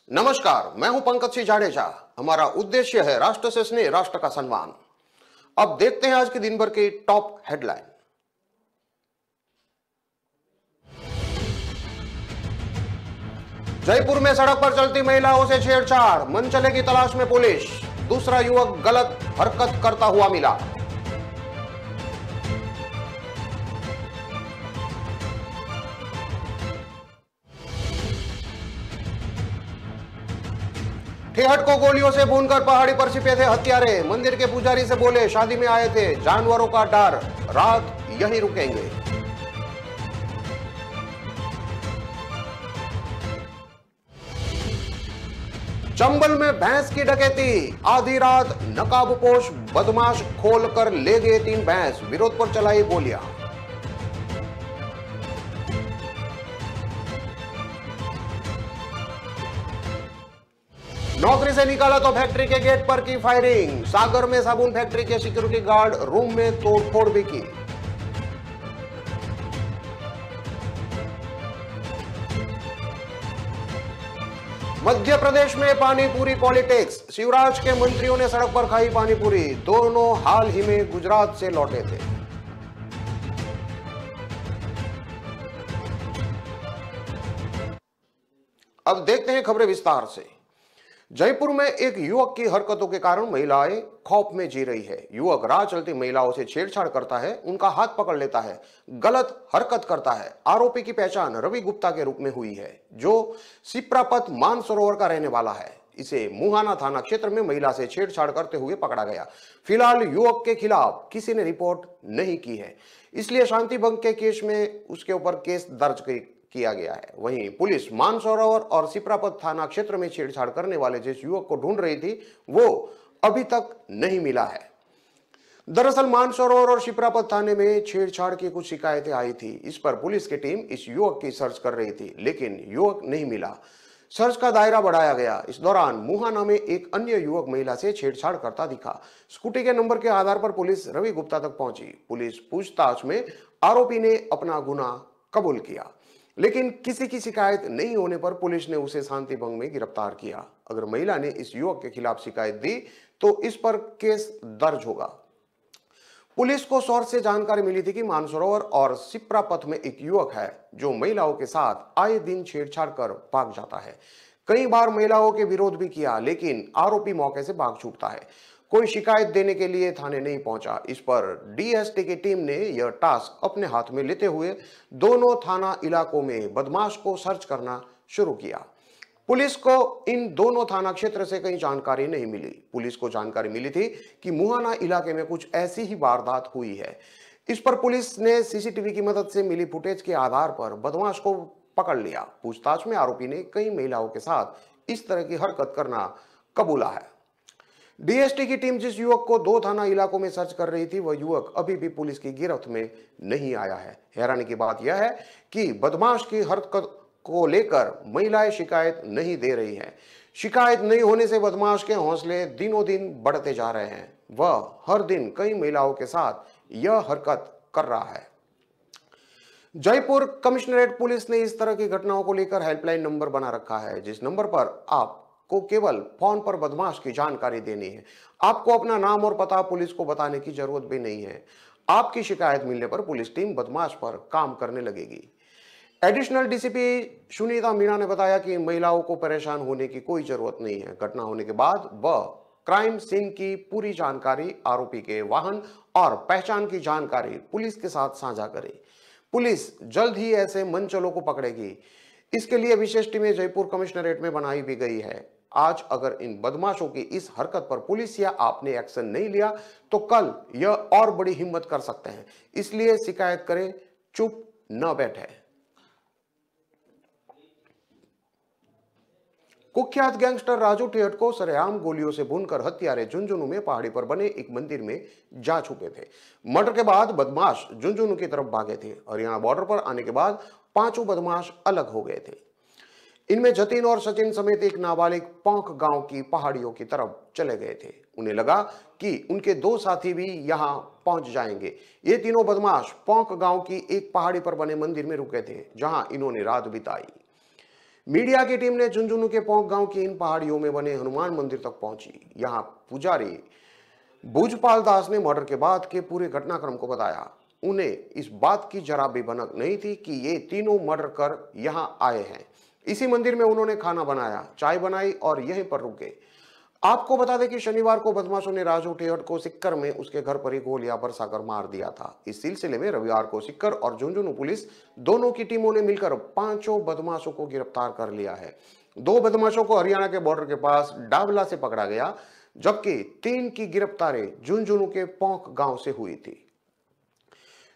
नमस्कार, मैं हूं पंकज सिंह जाडेजा। हमारा उद्देश्य है राष्ट्र से स्नेह, राष्ट्र का सम्मान। अब देखते हैं आज के दिन भर की टॉप हेडलाइन। जयपुर में सड़क पर चलती महिलाओं से छेड़छाड़, मनचले की तलाश में पुलिस। दूसरा युवक गलत हरकत करता हुआ मिला। ठेहट को गोलियों से भूनकर पहाड़ी पर छिपे थे हत्यारे। मंदिर के पुजारी से बोले शादी में आए थे, जानवरों का डर, रात यहीं रुकेंगे। चंबल में भैंस की डकैती, आधी रात नकाबपोश बदमाश खोलकर ले गए 3 भैंस, विरोध पर चलाई गोलियां। नौकरी से निकाला तो फैक्ट्री के गेट पर की फायरिंग। सागर में साबुन फैक्ट्री के सिक्योरिटी गार्ड रूम में तोड़फोड़ भी की। मध्य प्रदेश में पानीपुरी पॉलिटिक्स, शिवराज के मंत्रियों ने सड़क पर खाई पानीपुरी। दोनों हाल ही में गुजरात से लौटे थे। अब देखते हैं खबरें विस्तार से। जयपुर में एक युवक की हरकतों के कारण महिलाएं खौफ में जी रही है। युवक राह चलती महिलाओं से छेड़छाड़ करता है, उनका हाथ पकड़ लेता है, गलत हरकत करता है। आरोपी की पहचान रवि गुप्ता के रूप में हुई है, जो सिप्रापत मानसरोवर का रहने वाला है। इसे मुहाना थाना क्षेत्र में महिला से छेड़छाड़ करते हुए पकड़ा गया। फिलहाल युवक के खिलाफ किसी ने रिपोर्ट नहीं की है, इसलिए शांति भंग के केस में उसके ऊपर केस दर्ज किया गया है। वहीं पुलिस मानसरोवर और सिप्रापत थाना क्षेत्र में छेड़छाड़ करने वाले जिस युवक को ढूंढ रही थी, वो अभी तक नहीं मिला है। दरअसल मानसरोवर और सिप्रापत थाने में छेड़छाड़ की कुछ शिकायतें आई थी। इस पर पुलिस की टीम इस युवक की सर्च कर रही थी, लेकिन युवक नहीं मिला। सर्च का दायरा बढ़ाया गया। इस दौरान मुहाना में एक अन्य युवक महिला से छेड़छाड़ करता दिखा। स्कूटी के नंबर के आधार पर पुलिस रवि गुप्ता तक पहुंची। पुलिस पूछताछ में आरोपी ने अपना गुनाह कबूल किया, लेकिन किसी की शिकायत नहीं होने पर पुलिस ने उसे शांति भंग में गिरफ्तार किया। अगर महिला ने इस युवक के खिलाफ शिकायत दी तो इस पर केस दर्ज होगा। पुलिस को सोर्स से जानकारी मिली थी कि मानसरोवर और सिप्रापत में एक युवक है जो महिलाओं के साथ आए दिन छेड़छाड़ कर भाग जाता है। कई बार महिलाओं के विरोध भी किया, लेकिन आरोपी मौके से भाग छूटता है। कोई शिकायत देने के लिए थाने नहीं पहुंचा। इस पर डीएसटी की टीम ने यह टास्क अपने हाथ में लेते हुए दोनों थाना इलाकों में बदमाश को सर्च करना शुरू किया। पुलिस को इन दोनों थाना क्षेत्र से कहीं जानकारी नहीं मिली। पुलिस को जानकारी मिली थी कि मुहाना इलाके में कुछ ऐसी ही वारदात हुई है। इस पर पुलिस ने सीसीटीवी की मदद से मिली फुटेज के आधार पर बदमाश को पकड़ लिया। पूछताछ में आरोपी ने कई महिलाओं के साथ इस तरह की हरकत करना कबूला है। डीएसटी की टीम जिस युवक को 2 थाना इलाकों में सर्च कर रही थी, वह युवक अभी भी पुलिस की गिरफ्त में नहीं आया है। हैरानी की बात यह है कि बदमाश की हरकत को लेकर महिलाएं शिकायत नहीं दे रही हैं। शिकायत नहीं होने से बदमाश के हौसले दिनों दिन बढ़ते जा रहे हैं। वह हर दिन कई महिलाओं के साथ यह हरकत कर रहा है। जयपुर कमिश्नरेट पुलिस ने इस तरह की घटनाओं को लेकर हेल्पलाइन नंबर बना रखा है, जिस नंबर पर आपको केवल फोन पर बदमाश की जानकारी देनी है। आपको अपना नाम और पता पुलिस को बताने की जरूरत भी नहीं है। आपकी शिकायत मिलने पर पुलिस टीम बदमाश पर काम करने लगेगी। एडिशनल डीसीपी सुनीता मीणा ने बताया कि महिलाओं को परेशान होने की कोई जरूरत नहीं है। घटना होने के बाद वह क्राइम सीन की पूरी जानकारी, आरोपी के वाहन और पहचान की जानकारी पुलिस के साथ साझा करे। पुलिस जल्द ही ऐसे मनचलों को पकड़ेगी। इसके लिए विशेष टीमें जयपुर कमिश्नरेट में बनाई भी गई है। आज अगर इन बदमाशों की इस हरकत पर पुलिस या आपने एक्शन नहीं लिया तो कल यह और बड़ी हिम्मत कर सकते हैं। इसलिए शिकायत करें, चुप न बैठे। कुख्यात गैंगस्टर राजू ठेहट को सरेआम गोलियों से भूनकर हत्यारे झुंझुनू में पहाड़ी पर बने एक मंदिर में जा छुपे थे। मर्डर के बाद बदमाश झुंझुनू की तरफ भागे थे। हरियाणा बॉर्डर पर आने के बाद 5 बदमाश अलग हो गए थे। इनमें जतिन और सचिन समेत एक नाबालिग पौंख गांव की पहाड़ियों की तरफ चले गए थे। उन्हें लगा कि उनके 2 साथी भी यहां पहुंच जाएंगे। ये तीनों बदमाश पौंख गांव की एक पहाड़ी पर बने मंदिर में रुके थे, जहां इन्होंने रात बिताई। मीडिया की टीम ने झुंझुनू के पोंक गांव की इन पहाड़ियों में बने हनुमान मंदिर तक पहुंची। यहां पुजारी भुजपाल दास ने मर्डर के बाद के पूरे घटनाक्रम को बताया। उन्हें इस बात की जरा भी भनक नहीं थी कि ये तीनों मर्डर कर यहां आए हैं। इसी मंदिर में उन्होंने खाना बनाया, चाय बनाई और यहीं पर रुक गए। आपको बता दें कि शनिवार को बदमाशों ने राजू ठेहट को सिक्कर में उसके घर पर ही गोलियां बरसाकर मार दिया था। इस सिलसिले में रविवार को सिक्कर और झुंझुनू पुलिस दोनों की टीमों ने मिलकर 5 बदमाशों को गिरफ्तार कर लिया है। 2 बदमाशों को हरियाणा के बॉर्डर के पास डाबला से पकड़ा गया, जबकि 3 की गिरफ्तारी झुंझुनू के पोंक गांव से हुई थी।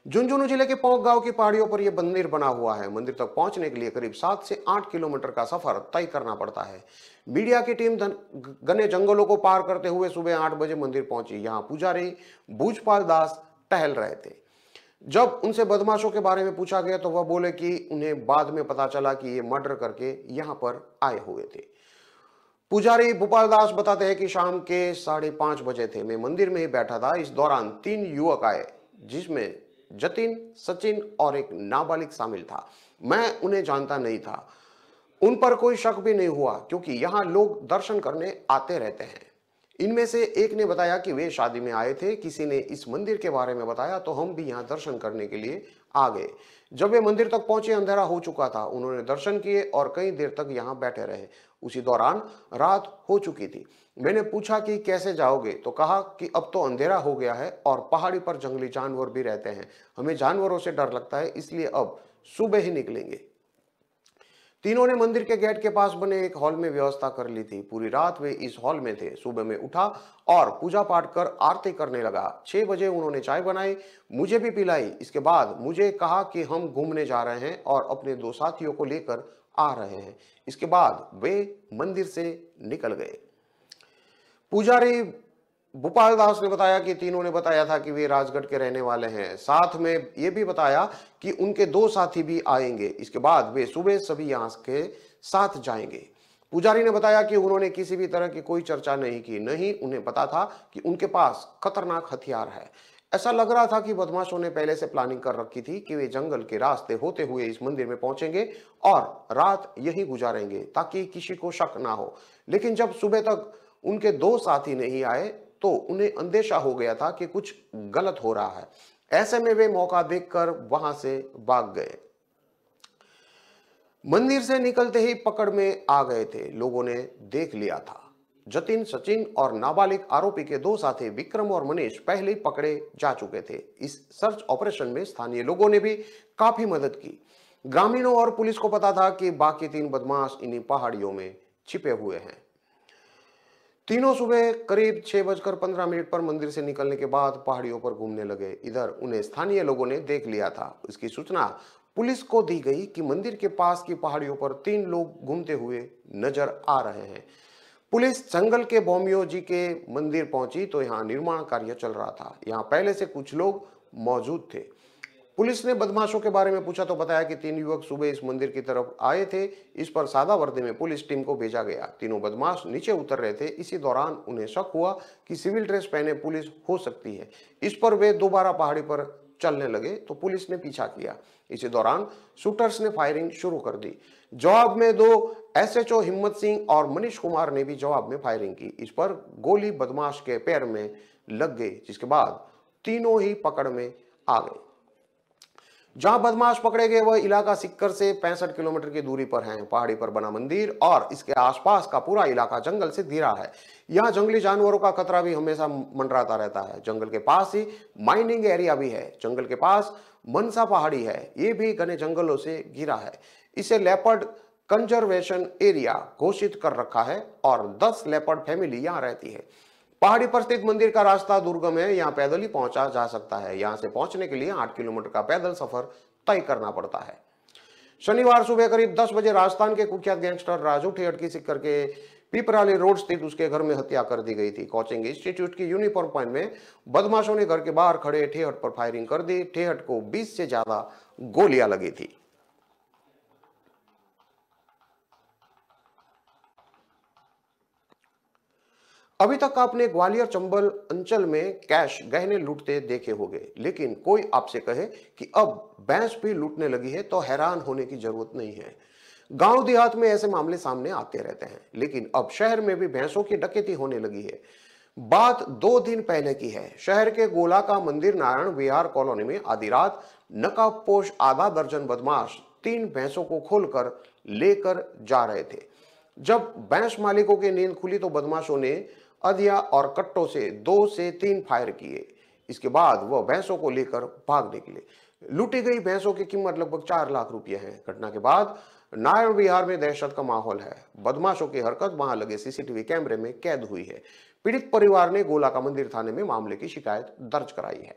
झुंझुनू जिले के पोंक गांव की पहाड़ियों पर यह मंदिर बना हुआ है। मंदिर तक पहुंचने के लिए करीब 7 से 8 किलोमीटर का सफर तय करना पड़ता है। मीडिया की टीम घने जंगलों को पार करते हुए सुबह 8 बजे मंदिर पहुंची। यहां पुजारी भुजपाल दास टहल रहे थे। जब उनसे बदमाशों के बारे में पूछा गया तो वह बोले कि उन्हें बाद में पता चला कि ये मर्डर करके यहां पर आए हुए थे। पुजारी भूपाल दास बताते हैं कि शाम के 5:30 बजे थे, मैं मंदिर में ही बैठा था। इस दौरान 3 युवक आए, जिसमें जतिन, सचिन और एक नाबालिग शामिल था। मैं उन्हें जानता नहीं था। उन पर कोई शक भी नहीं हुआ, क्योंकि यहाँ लोग दर्शन करने आते रहते हैं। इनमें से एक ने बताया कि वे शादी में आए थे। किसी ने इस मंदिर के बारे में बताया तो हम भी यहाँ दर्शन करने के लिए आ गए। जब वे मंदिर तक पहुंचे अंधेरा हो चुका था। उन्होंने दर्शन किए और कई देर तक यहाँ बैठे रहे। उसी दौरान रात हो चुकी थी। मैंने पूछा कि कैसे जाओगे, तो कहा कि अब तो अंधेरा हो गया है और पहाड़ी पर जंगली जानवर भी रहते हैं, हमें जानवरों से डर लगता है, इसलिए अब सुबह ही निकलेंगे। तीनों ने मंदिर के गेट के पास बने एक हॉल में व्यवस्था कर ली थी। पूरी रात वे इस हॉल में थे। सुबह में उठा और पूजा पाठ कर आरती करने लगा। 6 बजे उन्होंने चाय बनाई, मुझे भी पिलाई। इसके बाद मुझे कहा कि हम घूमने जा रहे हैं और अपने 2 साथियों को लेकर आ रहे हैं। इसके बाद वे मंदिर से निकल गए। पुजारी भूपाल दास ने बताया कि तीनों ने बताया था कि वे राजगढ़ के रहने वाले हैं। साथ में ये भी बताया कि उनके 2 साथी भी आएंगे। इसके बाद वे सुबह सभी यहाँ के साथ जाएंगे। पुजारी ने बताया कि उन्होंने किसी भी तरह की कोई चर्चा नहीं की, नहीं उन्हें पता था कि उनके पास खतरनाक हथियार है। ऐसा लग रहा था कि बदमाशों ने पहले से प्लानिंग कर रखी थी कि वे जंगल के रास्ते होते हुए इस मंदिर में पहुंचेंगे और रात यहीं गुजारेंगे, ताकि किसी को शक ना हो। लेकिन जब सुबह तक उनके 2 साथी नहीं आए तो उन्हें अंदेशा हो गया था कि कुछ गलत हो रहा है। ऐसे में वे मौका देखकर वहां से भाग गए। मंदिर से निकलते ही पकड़ में आ गए थे। लोगों ने देख लिया था। जतिन, सचिन और नाबालिग आरोपी के 2 साथी विक्रम और मनीष पहले ही पकड़े जा चुके थे। इस सर्च ऑपरेशन में स्थानीय लोगों ने भी काफी मदद की। ग्रामीणों और पुलिस को पता था कि बाकी 3 बदमाश इन्हीं पहाड़ियों में छिपे हुए हैं। तीनों सुबह करीब 6:15 पर मंदिर से निकलने के बाद पहाड़ियों पर घूमने लगे। इधर उन्हें स्थानीय लोगों ने देख लिया था। इसकी सूचना पुलिस को दी गई कि मंदिर के पास की पहाड़ियों पर 3 लोग घूमते हुए नजर आ रहे हैं। पुलिस जंगल के बोमियो जी के मंदिर पहुंची तो यहाँ निर्माण कार्य चल रहा था। यहाँ पहले से कुछ लोग मौजूद थे। पुलिस ने बदमाशों के बारे में पूछा तो बताया कि 3 युवक सुबह इस मंदिर की तरफ आए थे। इस पर सादा वर्दी में पुलिस टीम को भेजा गया। तीनों बदमाश नीचे उतर रहे थे। इसी दौरान उन्हें शक हुआ कि सिविल ड्रेस पहने पुलिस हो सकती है। इस पर वे दोबारा पहाड़ी पर चलने लगे तो पुलिस ने पीछा किया। इसी दौरान शूटर्स ने फायरिंग शुरू कर दी। जवाब में 2 एसएचओ हिम्मत सिंह और मनीष कुमार ने भी जवाब में फायरिंग की। इस पर गोली बदमाश के पैर में लग गई, जिसके बाद तीनों ही पकड़ में आ गए। जहां बदमाश पकड़े गए वह इलाका सिक्कर से 65 किलोमीटर की दूरी पर है। पहाड़ी पर बना मंदिर और इसके आसपास का पूरा इलाका जंगल से घिरा है। यहाँ जंगली जानवरों का खतरा भी हमेशा मंडराता रहता है। जंगल के पास ही माइनिंग एरिया भी है। जंगल के पास मनसा पहाड़ी है, ये भी घने जंगलों से घिरा है। इसे लेपर्ड कंजर्वेशन एरिया घोषित कर रखा है और 10 लेपर्ड फैमिली यहाँ रहती है। पहाड़ी पर स्थित मंदिर का रास्ता दुर्गम है। यहाँ पैदल ही पहुंचा जा सकता है। यहाँ से पहुंचने के लिए 8 किलोमीटर का पैदल सफर तय करना पड़ता है। शनिवार सुबह करीब 10 बजे राजस्थान के कुख्यात गैंगस्टर राजू ठेहट की सिक्कर के पिपराली रोड स्थित उसके घर में हत्या कर दी गई थी। कोचिंग इंस्टीट्यूट की यूनिफॉर्म पॉइंट में बदमाशों ने घर के बाहर खड़े ठेहट पर फायरिंग कर दी। ठेहट को 20 से ज्यादा गोलियां लगी थी। अभी तक आपने ग्वालियर चंबल अंचल में कैश गहने लूटते देखे होंगे, लेकिन कोई आपसे कहे कि अब भैंस भी लूटने लगी है तो हैरान होने की जरूरत नहीं है। गांव देहात में ऐसे मामले सामने आते रहते हैं, लेकिन अब शहर में भी भैंसों की डकैती होने लगी है। बात 2 दिन पहले की है। शहर के गोला का मंदिर नारायण विहार कॉलोनी में आधी रात नकाबपोश आधा दर्जन बदमाश 3 भैंसों को खोलकर लेकर जा रहे थे। जब भैंस मालिकों की नींद खुली तो बदमाशों ने अधिया और कट्टों से 2 से 3 फायर किए। इसके बाद वह भैंसों को लेकर भाग निकले। लूटी गई भैंसों की कीमत लगभग 4 लाख रुपए है। घटना के बाद नारायण विहार में दहशत का माहौल है। बदमाशों की हरकत वहां लगे सीसीटीवी कैमरे में कैद हुई है। पीड़ित परिवार ने गोला का मंदिर थाने में मामले की शिकायत दर्ज कराई है।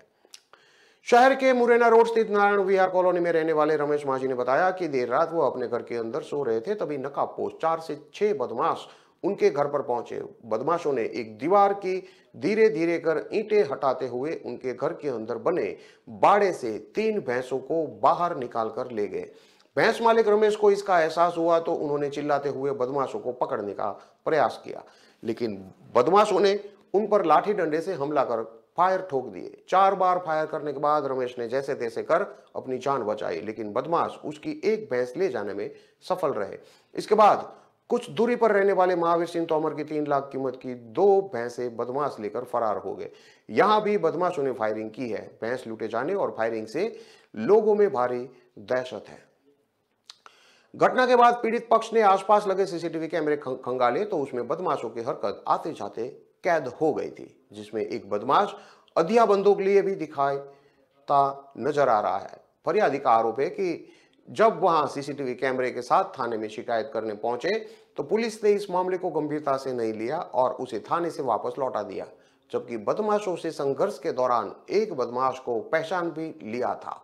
शहर के मुरैना रोड स्थित नारायण विहार कॉलोनी में रहने वाले रमेश माझी ने बताया कि देर रात वो अपने घर के अंदर सो रहे थे, तभी नकाबपोश 4 से 6 बदमाश उनके घर पर पहुंचे। बदमाशों ने एक दीवार की धीरे धीरे कर ईंटें हटाते हुए उनके घर के अंदर बने बाड़े से 3 भैंसों को बाहर निकाल कर ले गए। भैंस मालिक रमेश को इसका एहसास हुआ तो उन्होंने चिल्लाते हुए बदमाशों को पकड़ने का प्रयास किया, लेकिन बदमाशों ने उन पर लाठी डंडे से हमला कर फायर ठोक दिए। 4 बार फायर करने के बाद रमेश ने जैसे तैसे कर अपनी जान बचाई, लेकिन बदमाश उसकी एक भैंस ले जाने में सफल रहे। इसके बाद कुछ दूरी पर रहने वाले महावीर सिंह तोमर की 3 लाख कीमत की 2 भैंसें बदमाश लेकर फरार हो गए। यहां भी बदमाशों ने फायरिंग की है। भैंस लूटे जाने और फायरिंग से लोगों में भारी दहशत है। घटना के बाद पीड़ित पक्ष ने आसपास लगे सीसीटीवी कैमरे खंगाले तो उसमें बदमाशों की हरकत आते जाते कैद हो गई थी, जिसमें एक बदमाश अधिया बंदूक लिए भी दिखाता नजर आ रहा है। फरियादी का आरोप है कि जब वहां सीसीटीवी कैमरे के साथ थाने में शिकायत करने पहुंचे तो पुलिस ने इस मामले को गंभीरता से नहीं लिया और उसे थाने से वापस लौटा दिया, जबकि बदमाशों से संघर्ष के दौरान एक बदमाश को पहचान भी लिया था।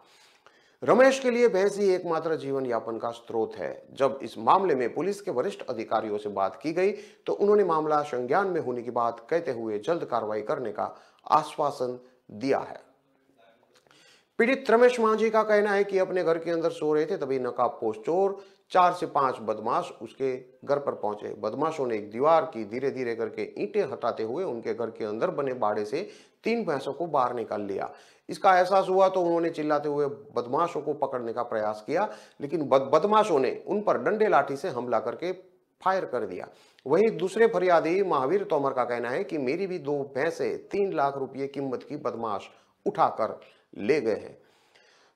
रमेश के लिए भैंस ही एकमात्र जीवन यापन का स्रोत है। जब इस मामले में पुलिस के वरिष्ठ अधिकारियों से बात की गई तो उन्होंने मामला संज्ञान में होने की बात कहते हुए जल्द कार्रवाई करने का आश्वासन दिया है। पीड़ित रमेश माझी का कहना है कि अपने घर के अंदर सो रहे थे, तभी नकाबपोश चोर 4 से 5 बदमाश उसके घर पर पहुंचे। बदमाशों ने एक दीवार की धीरे धीरे करके ईंटें हटाते हुए उनके घर के अंदर बने बाड़े से 3 भैंसों को बाहर निकाल लिया। इसका एहसास हुआ तो उन्होंने चिल्लाते हुए बदमाशों को पकड़ने का प्रयास किया, लेकिन बदमाशों ने उन पर डंडे लाठी से हमला करके फायर कर दिया। वहीं दूसरे फरियादी महावीर तोमर का कहना है कि मेरी भी 2 भैंसें 3 लाख रुपये कीमत की बदमाश उठाकर ले गए हैं।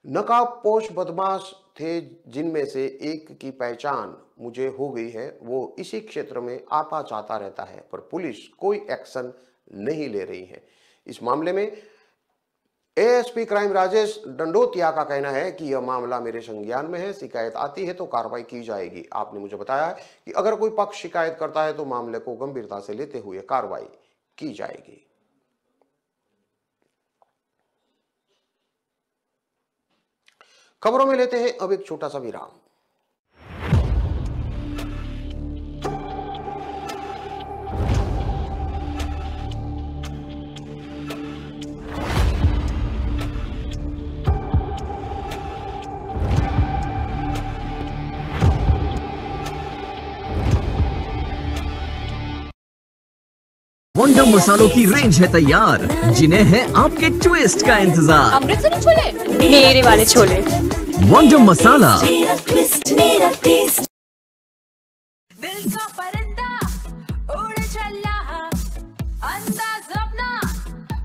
नकाबपोश बदमाश थे, जिनमें से एक की पहचान मुझे हो गई है। वो इसी क्षेत्र में आता जाता रहता है, पर पुलिस कोई एक्शन नहीं ले रही है। इस मामले में एएसपी क्राइम राजेश डंडोतिया का कहना है कि यह मामला मेरे संज्ञान में है, शिकायत आती है तो कार्रवाई की जाएगी। आपने मुझे बताया है कि अगर कोई पक्ष शिकायत करता है तो मामले को गंभीरता से लेते हुए कार्रवाई की जाएगी। खबरों में लेते हैं अब एक छोटा सा विराम। वंडर मसालों की रेंज है तैयार, जिन्हें है आपके ट्विस्ट का इंतजार। अमृतसरी छोले, मेरे वाले छोले। वंडर मसाला। दिल का परिंदा उड़ चला, अंदाज अपना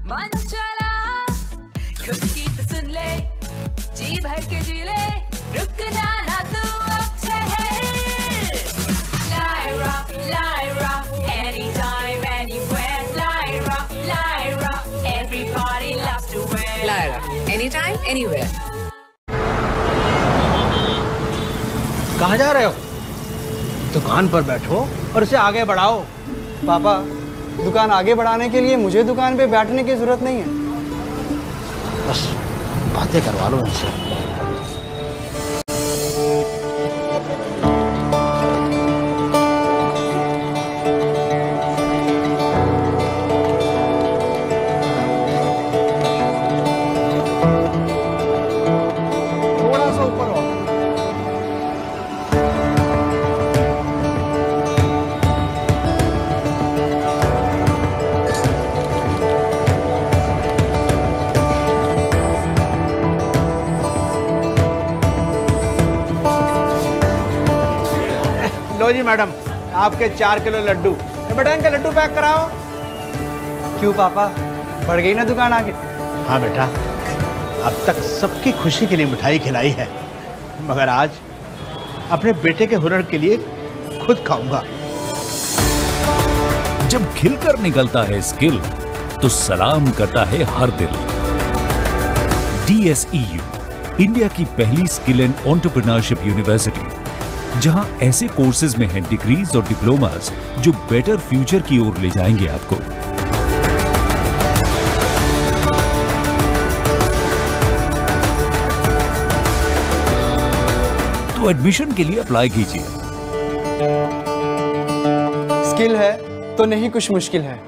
मन चला, खुद की तो सुन ले, जी भर के जी ले, रुक जाना तू अब ठहर। Lyra, anytime, anywhere. Lyra, everybody loves to wear. Lyra, anytime, anywhere. कहाँ जा रहे हो? दुकान पर बैठो और उसे आगे बढ़ाओ। पापा, दुकान आगे बढ़ाने के लिए मुझे दुकान पे बैठने की जरूरत नहीं है। बस बातें करवा लो उनसे। लो जी मैडम, आपके 4 किलो लड्डू। बेटा इनके लड्डू पैक कराओ। क्यों पापा, बढ़ गई ना दुकान आगे? हाँ बेटा, अब तक सबकी खुशी के लिए मिठाई खिलाई है, मगर आज अपने बेटे के हुनर के लिए खुद खाऊंगा। जब खिलकर निकलता है स्किल तो सलाम करता है हर दिल। DSEU, इंडिया की पहली स्किल एंड एंटरप्रेन्योरशिप यूनिवर्सिटी, जहां ऐसे कोर्सेज में हैं डिग्रीज और डिप्लोमास जो बेटर फ्यूचर की ओर ले जाएंगे आपको। तो एडमिशन के लिए अप्लाई कीजिए। स्किल है तो नहीं कुछ मुश्किल है।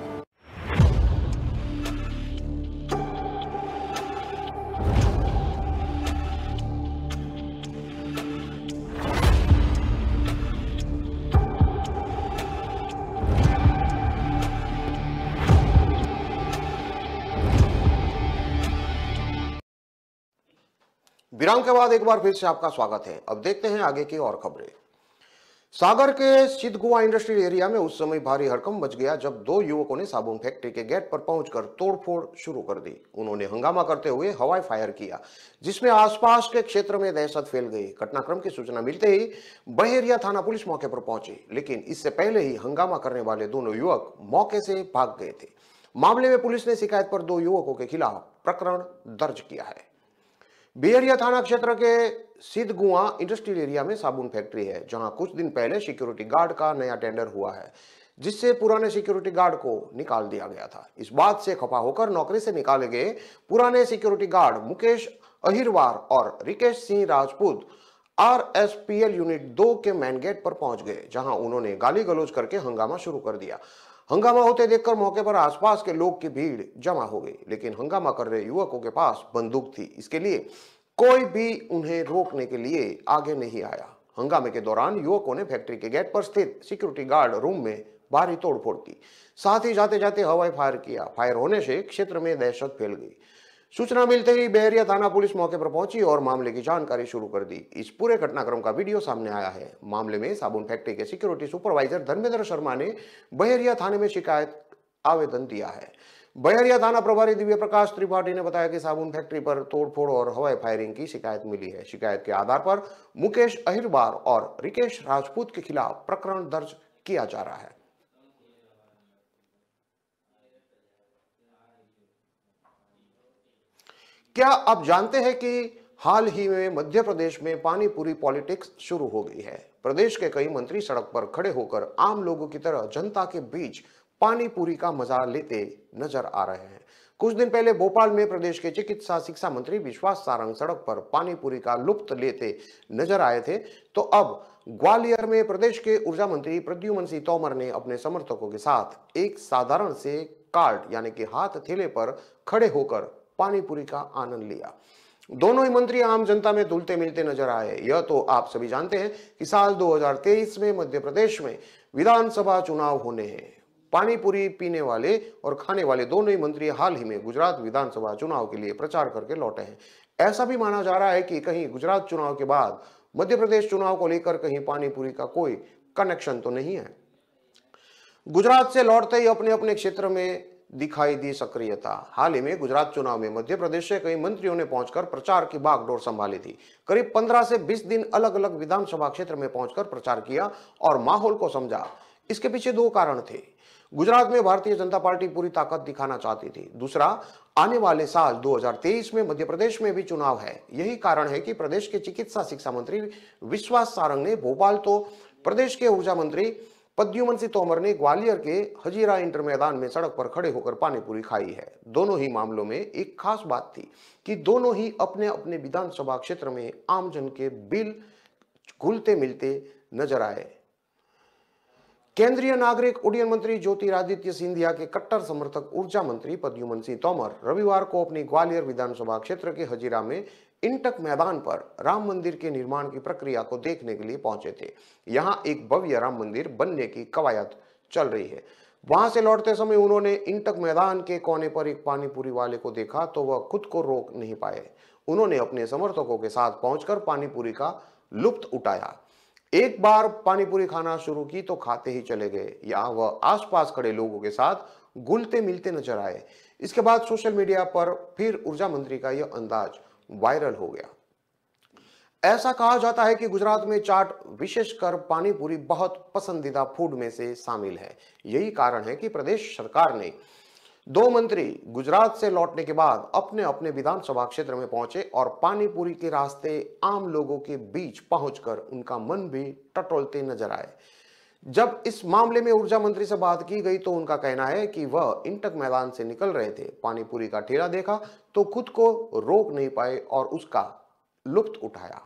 विराम के बाद एक बार फिर से आपका स्वागत है। अब देखते हैं आगे की और खबरें। सागर के सिद्धगुआ इंडस्ट्रियल एरिया में उस समय भारी हड़कंप मच गया जब दो युवकों ने साबुन फैक्ट्री के गेट पर पहुंचकर तोड़फोड़ शुरू कर दी। उन्होंने हंगामा करते हुए हवाई फायर किया, जिसमें आसपास के क्षेत्र में दहशत फैल गई। घटनाक्रम की सूचना मिलते ही बहेरिया थाना पुलिस मौके पर पहुंची, लेकिन इससे पहले ही हंगामा करने वाले दोनों युवक मौके से भाग गए थे। मामले में पुलिस ने शिकायत पर दो युवकों के खिलाफ प्रकरण दर्ज किया है। बेहरिया थाना क्षेत्र के सिद्धगुआ इंडस्ट्रियल एरिया में साबुन फैक्ट्री है, जहां कुछ दिन पहले सिक्योरिटी गार्ड का नया टेंडर हुआ है, जिससे पुराने सिक्योरिटी गार्ड को निकाल दिया गया था। इस बात से खफा होकर नौकरी से निकाले गए पुराने सिक्योरिटी गार्ड मुकेश अहिरवार और रिकेश सिंह राजपूत RSPL यूनिट 2 के मेन गेट पर पहुंच गए, जहां उन्होंने गाली गलौज करके हंगामा शुरू कर दिया। हंगामा होते देखकर मौके पर आसपास के लोग की भीड़ जमा हो गई, लेकिन हंगामा कर रहे युवकों के पास बंदूक थी। इसके लिए कोई भी उन्हें रोकने के लिए आगे नहीं आया। हंगामे के दौरान युवकों ने फैक्ट्री के गेट पर स्थित सिक्योरिटी गार्ड रूम में भारी तोड़फोड़ की, साथ ही जाते जाते हवाई फायर किया। फायर होने से क्षेत्र में दहशत फैल गई। सूचना मिलते ही बहेरिया थाना पुलिस मौके पर पहुंची और मामले की जानकारी शुरू कर दी। इस पूरे घटनाक्रम का वीडियो सामने आया है। मामले में साबुन फैक्ट्री के सिक्योरिटी सुपरवाइजर धर्मेंद्र शर्मा ने बहेरिया थाने में शिकायत आवेदन दिया है। बहेरिया थाना प्रभारी दिव्य प्रकाश त्रिपाठी ने बताया कि साबुन फैक्ट्री पर तोड़फोड़ और हवाई फायरिंग की शिकायत मिली है। शिकायत के आधार पर मुकेश अहिरवार और रिकेश राजपूत के खिलाफ प्रकरण दर्ज किया जा रहा है। क्या आप जानते हैं कि हाल ही में मध्य प्रदेश में पानीपुरी पॉलिटिक्स शुरू हो गई है। प्रदेश के कई मंत्री सड़क पर खड़े होकर आम लोगों की तरह जनता के बीच पानीपुरी का मजा लेते नजर आ रहे हैं। कुछ दिन पहले भोपाल में प्रदेश के चिकित्सा शिक्षा मंत्री विश्वास सारंग सड़क पर पानीपुरी का लुत्फ लेते नजर आए थे, तो अब ग्वालियर में प्रदेश के ऊर्जा मंत्री प्रद्युमन सिंह तोमर ने अपने समर्थकों के साथ एक साधारण से कार्ट यानी कि हाथ थैले पर खड़े होकर पानीपुरी का आनंद लिया। दोनों ही मंत्री आम जनता में धुलते मिलते नजर आए। यह तो आप सभी जानते हैं कि साल 2023 में मध्य प्रदेश में विधानसभा चुनाव होने हैं। पानीपुरी पीने वाले और खाने वाले दोनों ही मंत्री हाल ही में गुजरात विधानसभा चुनाव के लिए प्रचार करके लौटे हैं। ऐसा भी माना जा रहा है कि कहीं गुजरात चुनाव के बाद मध्य प्रदेश चुनाव को लेकर कहीं पानीपुरी का कोई कनेक्शन तो नहीं है। गुजरात से लौटते ही अपने अपने क्षेत्र में दिखाई दी सक्रियता। हाल ही में गुजरात चुनाव में मध्य प्रदेश से कई मंत्रियों ने पहुंचकर प्रचार की बागडोर संभाली थी। करीब 15 से 20 दिन अलग अलग विधानसभा क्षेत्र में पहुंचकर प्रचार किया और माहौल को समझा। इसके पीछे दो कारण थे। गुजरात में भारतीय जनता पार्टी पूरी ताकत दिखाना चाहती थी। दूसरा, आने वाले साल 2023 में मध्य प्रदेश में भी चुनाव है। यही कारण है कि प्रदेश के चिकित्सा शिक्षा मंत्री विश्वास सारंग ने भोपाल, तो प्रदेश के ऊर्जा मंत्री प्रद्युमन सिंह तोमर ने ग्वालियर के हजीरा इंटर मैदान में सड़क पर खड़े होकर पानीपुरी खाई है। दोनों ही मामलों में एक खास बात थी कि दोनों ही अपने अपने विधानसभा क्षेत्र में आमजन के बिल घुलते मिलते नजर आए। केंद्रीय नागरिक उड्डयन मंत्री ज्योतिरादित्य सिंधिया के कट्टर समर्थक ऊर्जा मंत्री प्रद्युमन सिंह तोमर रविवार को अपनी ग्वालियर विधानसभा क्षेत्र के हजीरा में इंटक मैदान पर राम मंदिर के निर्माण की प्रक्रिया को देखने के लिए पहुंचे थे। यहां एक भव्य राम मंदिर बनने की कवायद चल रही है। वहां से लौटते समय उन्होंने इंटक मैदान के कोने पर एक पानीपुरी वाले को देखा तो वह खुद को रोक नहीं पाए। उन्होंने अपने समर्थकों के साथ पहुंचकर पानीपुरी का लुत्फ उठाया। एक बार पानी पूरी खाना शुरू की तो खाते ही चले गए या वह आसपास खड़े लोगों के साथ घुलते मिलते नजर आए। इसके बाद सोशल मीडिया पर फिर ऊर्जा मंत्री का यह अंदाज वायरल हो गया। ऐसा कहा जाता है कि गुजरात में चाट विशेषकर पानी पूरी बहुत पसंदीदा फूड में से शामिल है। यही कारण है कि प्रदेश सरकार ने 2 मंत्री गुजरात से लौटने के बाद अपने अपने विधानसभा क्षेत्र में पहुंचे और पानी पूरी के रास्ते आम लोगों के बीच पहुंचकर उनका मन भी टटोलते नजर आए। जब इस मामले में ऊर्जा मंत्री से बात की गई तो उनका कहना है कि वह इंटक मैदान से निकल रहे थे, पानी पूरी का ठेला देखा तो खुद को रोक नहीं पाए और उसका लुत्फ उठाया।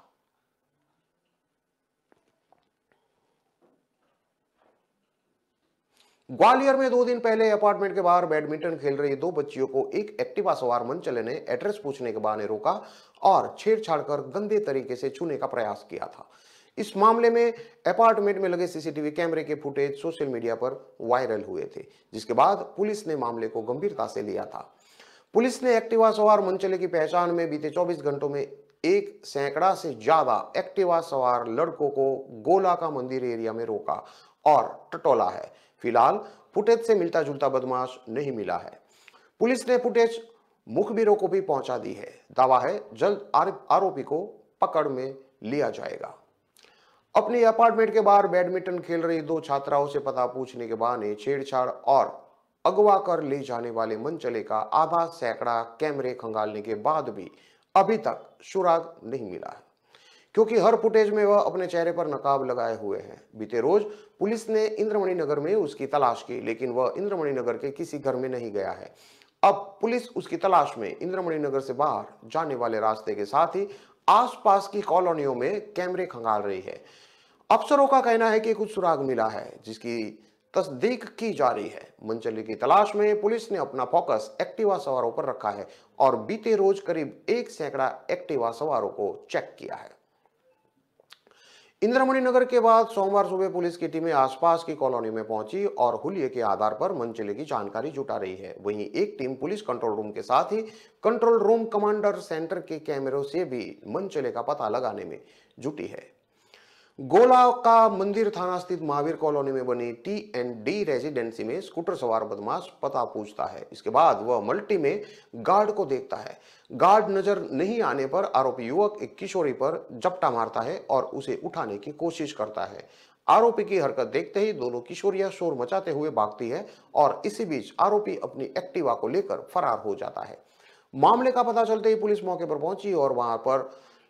ग्वालियर में 2 दिन पहले अपार्टमेंट के बाहर बैडमिंटन खेल रही 2 बच्चियों को एक एक्टिवा सवार मनचले ने एड्रेस पूछने के बहाने रोका और छेड़छाड़ कर गंदे तरीके से छूने का प्रयास किया था। इस मामले में अपार्टमेंट में लगे सीसीटीवी कैमरे के फुटेज सोशल मीडिया पर वायरल हुए थे, जिसके बाद पुलिस ने मामले को गंभीरता से लिया था। पुलिस ने एक्टिवा सवार मनचले की पहचान में बीते 24 घंटों में 1 सैकड़ा से ज्यादा एक्टिवा सवार लड़कों को गोला का मंदिर एरिया में रोका और टटोला है। फिलहाल फुटेज से मिलता जुलता बदमाश नहीं मिला है। पुलिस ने फुटेज मुखबिरों को भी पहुंचा दी है। दावा है जल्द आरोपी को पकड़ में लिया जाएगा। अपनी अपार्टमेंट के बाहर बैडमिंटन खेल रही 2 छात्राओं से पता पूछने के बहाने छेड़छाड़ और अगवा कर ले जाने वाले मनचले का आधा सैकड़ा कैमरे खंगालने के बाद भी अभी तक सुराग नहीं मिला है, क्योंकि हर फुटेज में वह अपने चेहरे पर नकाब लगाए हुए हैं। बीते रोज पुलिस ने इंद्रमणि नगर में उसकी तलाश की, लेकिन वह इंद्रमणि नगर के किसी घर में नहीं गया है। अब पुलिस उसकी तलाश में इंद्रमणि नगर से बाहर जाने वाले रास्ते के साथ ही आसपास की कॉलोनियों में कैमरे खंगाल रही है। अफसरों का कहना है कि कुछ सुराग मिला है, जिसकी तस्दीक की जा रही है। मनचले की तलाश में पुलिस ने अपना फोकस एक्टिवा सवारों पर रखा है और बीते रोज करीब 1 सैकड़ा एक्टिवा सवारों को चेक किया है। इंद्रमणि नगर के बाद सोमवार सुबह पुलिस की टीमें आसपास की कॉलोनी में पहुंची और हुलिये के आधार पर मनचले की जानकारी जुटा रही है। वहीं एक टीम पुलिस कंट्रोल रूम के साथ ही कंट्रोल रूम कमांडर सेंटर के कैमरों से भी मनचले का पता लगाने में जुटी है। गोला का मंदिर थाना स्थित महावीर कॉलोनी में बनी T&D रेजिडेंसी में स्कूटर सवार बदमाश पता पूछता है। इसके बाद वह मल्टी में गार्ड को देखता है। गार्ड नजर नहीं आने पर आरोपी युवक एक किशोरी पर झपटा मारता है और उसे उठाने की कोशिश करता है। आरोपी की हरकत देखते ही दोनों किशोरियां शोर मचाते हुए भागती है और इसी बीच आरोपी अपनी एक्टिवा को लेकर फरार हो जाता है। मामले का पता चलते ही पुलिस मौके पर पहुंची और वहां पर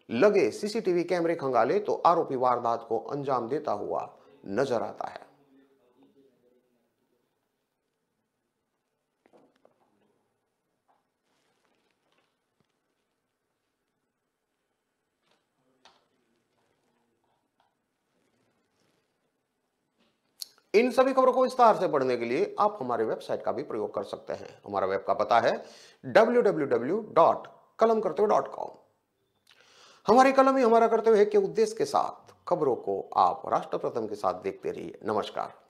लगे सीसीटीवी कैमरे खंगाले तो आरोपी वारदात को अंजाम देता हुआ नजर आता है। इन सभी खबरों को विस्तार से पढ़ने के लिए आप हमारे वेबसाइट का भी प्रयोग कर सकते हैं। हमारा वेब का पता है www.kalamkartavya.com। हमारी कलम ही हमारा कर्तव्य है के उद्देश्य के साथ खबरों को आप राष्ट्र प्रथम के साथ देखते रहिए। नमस्कार।